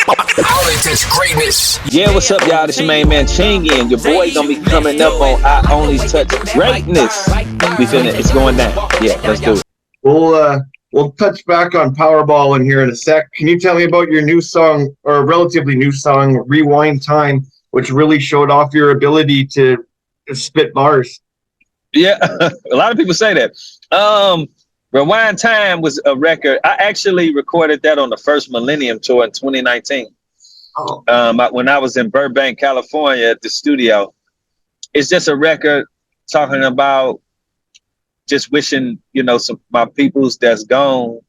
Only touch greatness. Yeah, what's up, y'all? This your main man Chingy, and your boy gonna be coming up on I Only Touch Greatness. We finna, it's going down. Yeah, let's do it. We'll touch back on Powerball in here in a sec. Can you tell me about your new song, or a relatively new song, Rewind Time, which really showed off your ability to spit bars? Yeah, a lot of people say that. Rewind Time was a record. I actually recorded that on the first Millennium Tour in 2019. Oh. When I was in Burbank, California at the studio. It's just a record talking about just wishing, some my peoples that's gone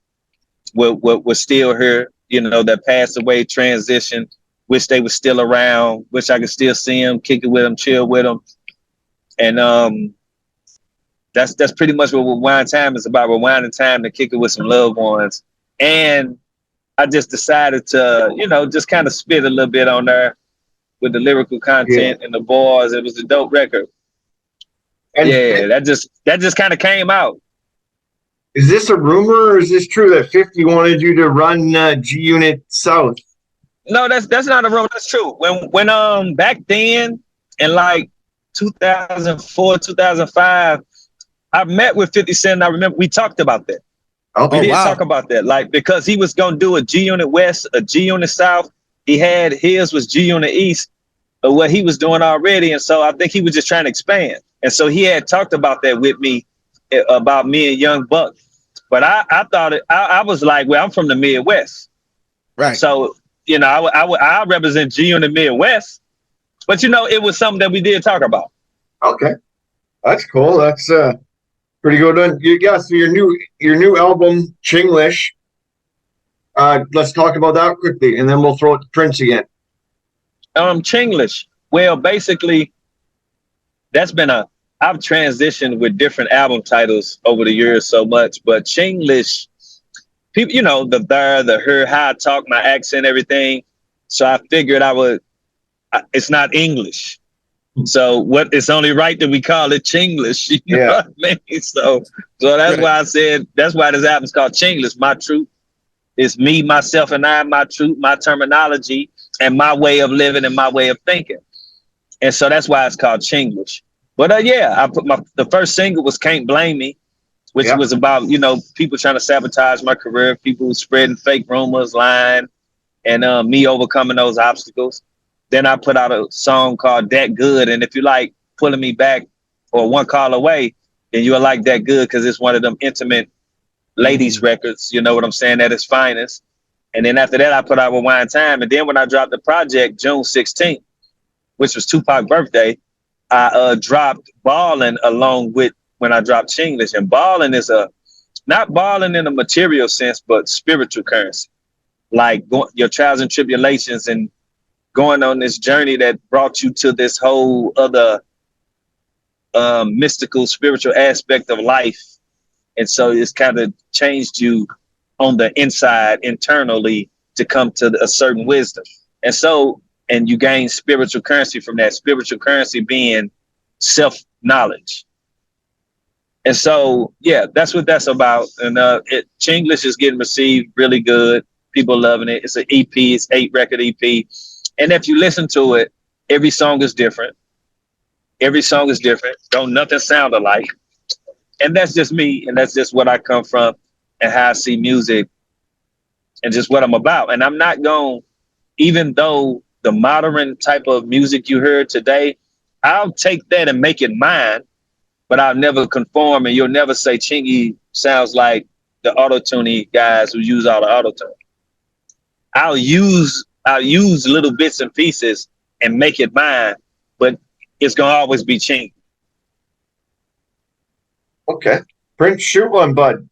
were still here, that passed away, transitioned, wish they were still around, wish I could still see them, kick it with them, chill with them. And that's pretty much what Rewind Time is about, rewinding time to kick it with some loved ones. And I just decided to, just kind of spit a little bit on there with the lyrical content and the bars. It was a dope record. And that just kind of came out. Is this a rumor, or is this true that 50 wanted you to run G Unit South? No, that's not a rumor. That's true. When back then in like 2004, 2005, I met with 50 Cent. I remember we talked about that. We did talk about that, like, because he was gonna do a G Unit West, a G Unit South. He had his was G Unit East, of what he was doing already, and so I think he was just trying to expand. And so he had talked about that with me, about me and Young Buck. But I thought I was like, well, I'm from the Midwest, right? So I represent G Unit Midwest, but it was something that we did talk about. Okay, that's cool. That's pretty good. So your new album, Chinglish. Let's talk about that quickly, and then we'll throw it to Prince again. Chinglish. Well, basically, I've transitioned with different album titles over the years so much, but Chinglish, people, the there, the her, how I talk, my accent, everything. So I figured it's not English. So it's only right that we call it Chinglish. You know what I mean? So that's why I said, that's why this album's called Chinglish. My truth is me, myself, and I, my truth, my terminology, and my way of living and my way of thinking. And so that's why it's called Chinglish. But I put the first single was Can't Blame Me, which was about, people trying to sabotage my career, people spreading fake rumors, lying, and me overcoming those obstacles. Then I put out a song called That Good. And if you like Pulling Me Back or One Call Away, then you'll like That Good, because it's one of them intimate ladies records, you know what I'm saying, at its finest. And then after that, I put out Rewind Time. And then when I dropped the project June 16th, which was Tupac's birthday, I dropped Ballin' along with when I dropped Chinglish. And ballin' is not balling in a material sense, but spiritual currency. Like your trials and tribulations and going on this journey that brought you to this whole other mystical, spiritual aspect of life. And so it's kind of changed you on the inside, internally, to come to a certain wisdom. And you gain spiritual currency from that, spiritual currency being self-knowledge. And so, that's what that's about. And Chinglish is getting received really good. People loving it. It's an EP, it's 8-record EP. And if you listen to it, every song is different. Every song is different. Don't nothing sound alike. And that's just me. And that's just what I come from and how I see music and just what I'm about. And I'm not going, even though the modern type of music you heard today, I'll take that and make it mine, but I'll never conform. And you'll never say Chingy sounds like the auto-tuning guys who use all the auto-tune. I'll use little bits and pieces and make it mine, but it's going to always be Chingy. Okay. Prince, shoot one, bud.